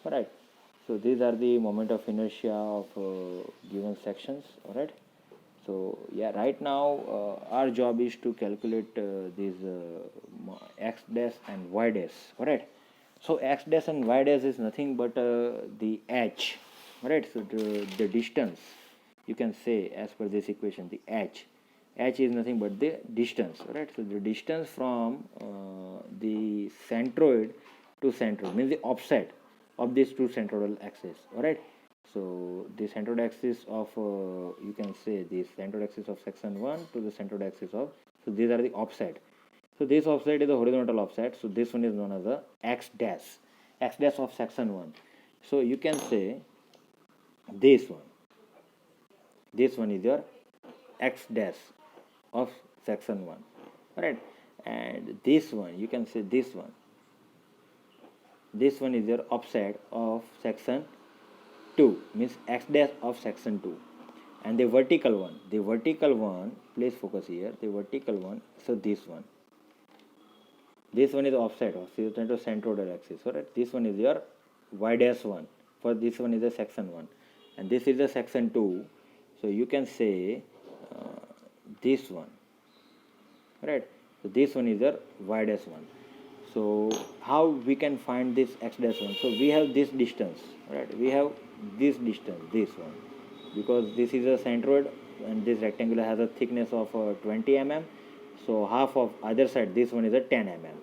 Alright, so these are the moment of inertia of given sections. Alright, so yeah, right now our job is to calculate these x dash and y dash. Alright, so x dash and y dash is nothing but the h. Alright, so the distance, you can say, as per this equation, the h is nothing but the distance. Alright, so the distance from the centroid to centroid means the offset of these two centroidal axes. Alright, so the centroid axis of you can say the centroid axis of section 1 to the centroid axis of, so these are the offset. So this offset is the horizontal offset, so this one is known as the x dash of section 1. So you can say this one is your x dash of section 1. Alright, and this one, you can say this one is your offset of section 2, means x dash of section 2. And the vertical one, please focus here, the vertical one, so this one is offset of centroidal axis. Alright, this one is your y dash one, for this one is a section 1, and this is a section 2. So you can say this one. Right, so this one is your y dash one. So how we can find this x dash one? So we have this distance. Right, we have this distance, this one, because this is a centroid and this rectangular has a thickness of 20 mm. So half of other side, this one is a 10 mm,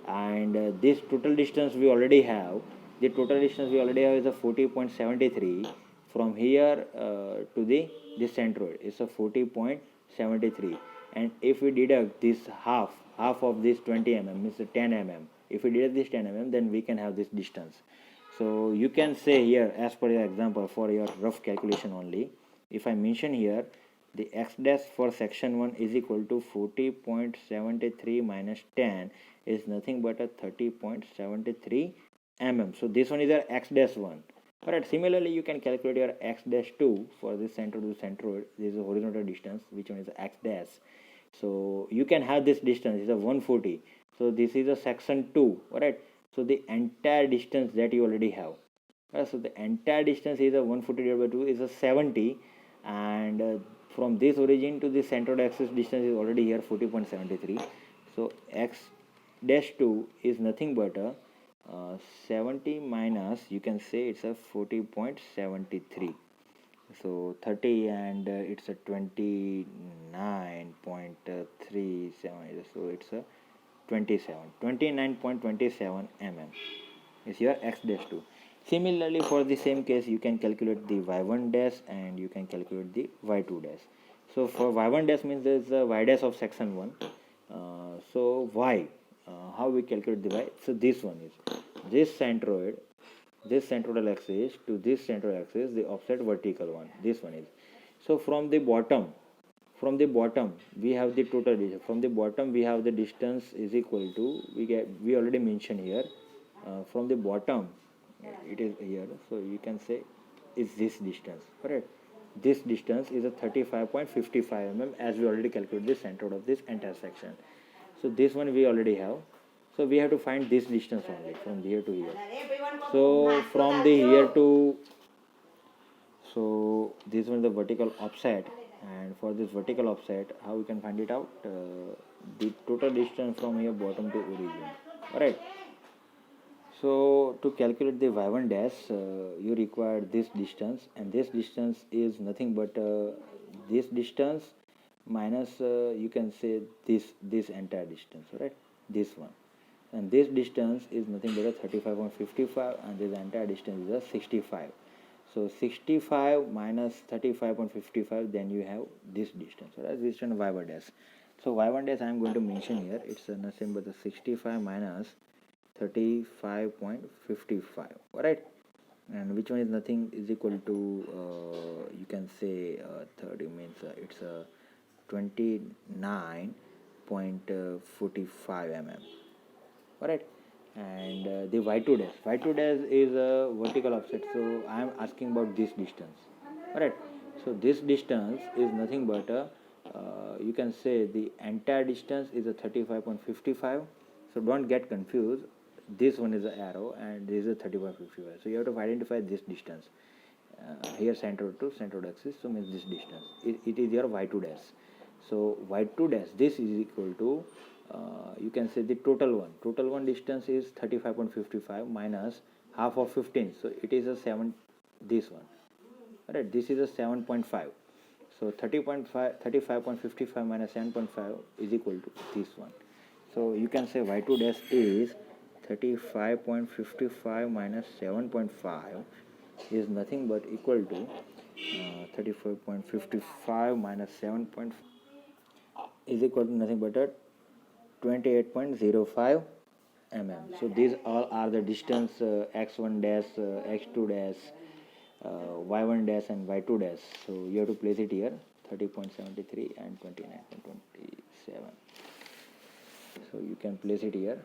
and this total distance we already have. The total distance we already have is a 40.73 from here to the this centroid is a 40.73, and if we deduct this half of this 20 mm means 10 mm, if we deduct this 10 mm, then we can have this distance. So you can say here, as per your example, for your rough calculation only, if I mention here the x dash for section 1 is equal to 40.73 minus 10 is nothing but a 30.73 mm. So this one is your x dash 1. Alright, similarly you can calculate your x dash 2 for this center to centroid. This is a horizontal distance, which one is x dash. So you can have this distance is a 140. So this is a section 2. Alright, so the entire distance that you already have. So the entire distance is a 140 divided by 2 is a 70, and from this origin to the centroid axis distance is already here 40.73. So x dash 2 is nothing but a 70 minus, you can say it's a 40.73. So 30 and it's a 29.37, so it's a 29.27 mm is your x dash 2. Similarly, for the same case, you can calculate the y1 dash and you can calculate the y2 dash. So for y1 dash means there is a y dash of section 1. So y, how we calculate the y? So this one is this centroid, this centroidal axis to this centroidal axis, the offset vertical one. This one is. So from the bottom we have the total distance. From the bottom we have the distance is equal to, we already mentioned here, from the bottom it is here, so you can say is this distance. Correct, this distance is a 35.55 mm, as we already calculated the centroid of this entire section. So this one we already have, so we have to find this distance only from here to here. So from the here to, so this one is the vertical offset, and for this vertical offset, how we can find it out? The total distance from here bottom to origin. Alright, so to calculate the y1 dash, you require this distance, and this distance is nothing but this distance minus you can say this entire distance. Right, this one, and this distance is nothing but a 35.55, and this entire distance is a 65. So 65 minus 35.55, then you have this distance. So that's distance y1 dash. So y1 dash I am going to mention here. It's nothing but the 65 minus 35.55. Alright, and which one is nothing is equal to you can say 30 means it's a 29.45 mm. Alright, and the y2 dash is a vertical offset, so I am asking about this distance. Alright, so this distance is nothing but you can say the entire distance is a 35.55. So don't get confused, this one is the arrow and this is a 30.55. So you have to identify this distance. Here center to centroid axis, so means this distance. It is your y2 dash. So y2 dash, this is equal to, you can say the total one. Total one distance is 35.55 minus half of 15. So it is a 7, this one. Alright, this is a 7.5. So 35.55 minus 7.5 is equal to this one. So you can say y2 dash is 35.55 minus 7.5 is nothing but equal to 34.55 minus 7.5 is equal to nothing but 28.05 mm. So these all are the distance x1 dash, x2 dash, y1 dash and y2 dash. So you have to place it here, 30.73 and 29.27. So you can place it here,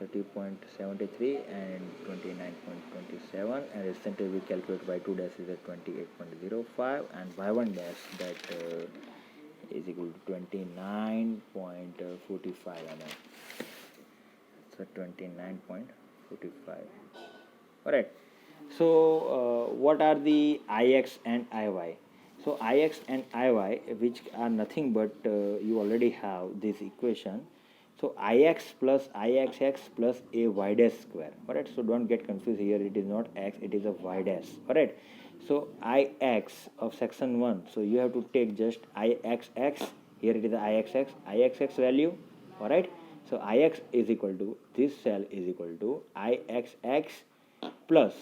30.73 and 29.27, and recently we calculate y2 dash is at 28.05 and y1 dash that is equal to 29.45 mm. So 29.45. Alright. So what are the Ix and Iy? So Ix and Iy, which are nothing but you already have this equation. So Ix plus Ixx plus a y dash square. Alright. So don't get confused here. It is not x, it is a y dash. Alright. So Ix of section 1. So you have to take just Ixx. Here it is the Ixx value. Alright. So Ix is equal to, this cell is equal to Ixx plus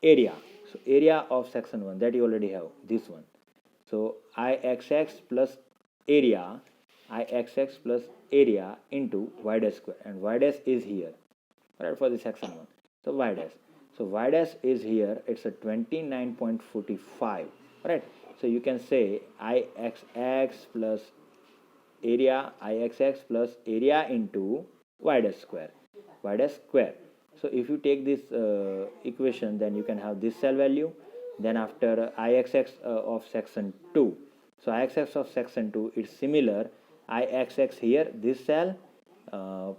area. So area of section 1, that you already have, this one. So Ixx plus area, Ixx plus area into y dash square, and y dash is here, right, for the section 1. So y dash. So y dash is here, it's a 29.45, right? So you can say Ixx plus area, Ixx plus area into y dash square, y dash square. So if you take this equation, then you can have this cell value. Then after Ixx of section 2. So Ixx of section 2 is similar. Ixx here, this cell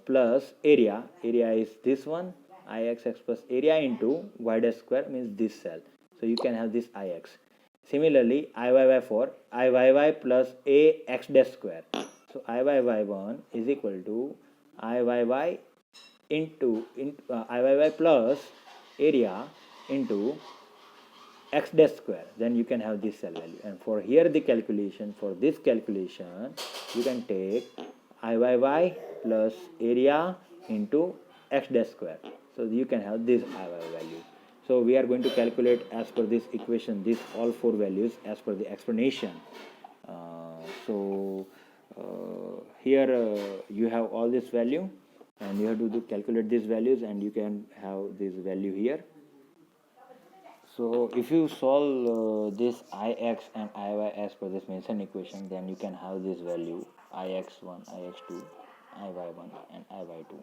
plus area. Area is this one. Ixx plus area into y dash square means this cell. So you can have this Ix. Similarly, Iyy for Iyy plus a x dash square. So Iyy1 is equal to Iyy into Iyy plus area into x dash square. Then you can have this cell value. And for here the calculation, for this calculation, you can take Iyy plus area into x dash square. So you can have this Iyy value. So we are going to calculate as per this equation, these all four values as per the explanation. Here you have all this value, and you have to calculate these values, and you can have this value here. So if you solve this Ix and Iy as per this Mason equation, then you can have this value Ix1, Ix2, Iy1 and Iy2.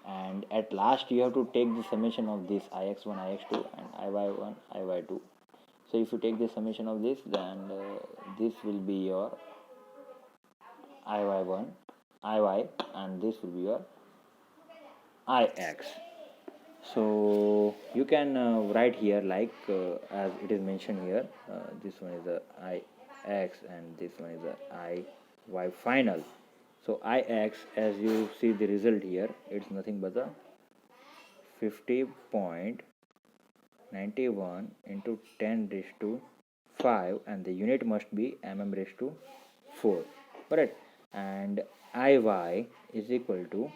And at last you have to take the summation of this Ix1, Ix2 and Iy1, Iy2. So if you take the summation of this, then this will be your Iy1, Iy, and this will be your Ix. So you can write here like as it is mentioned here, this one is the Ix and this one is the Iy final. So Ix, as you see the result here, it's nothing but the 50.91 into 10 raised to 5, and the unit must be mm raised to 4, correct? And Iy is equal to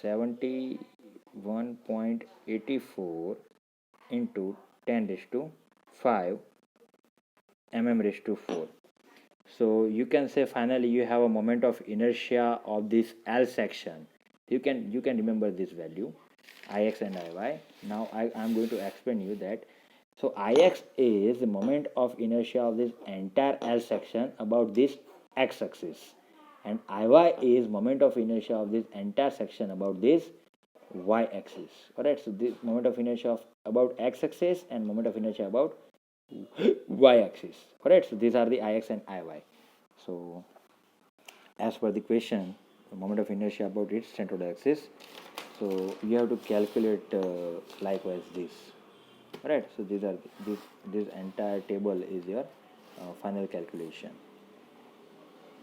71.84 into 10 raised to 5 mm raised to 4. So you can say finally you have a moment of inertia of this L section. You can remember this value Ix and Iy. Now I am going to explain you that. So Ix is the moment of inertia of this entire L section about this x axis, and Iy is moment of inertia of this entire section about this y axis. Alright, so this moment of inertia of about x axis and moment of inertia about y axis. Alright, so these are the Ix and Iy. So as per the question, moment of inertia about its centroidal axis. So you have to calculate likewise this, right? So this entire table is your final calculation.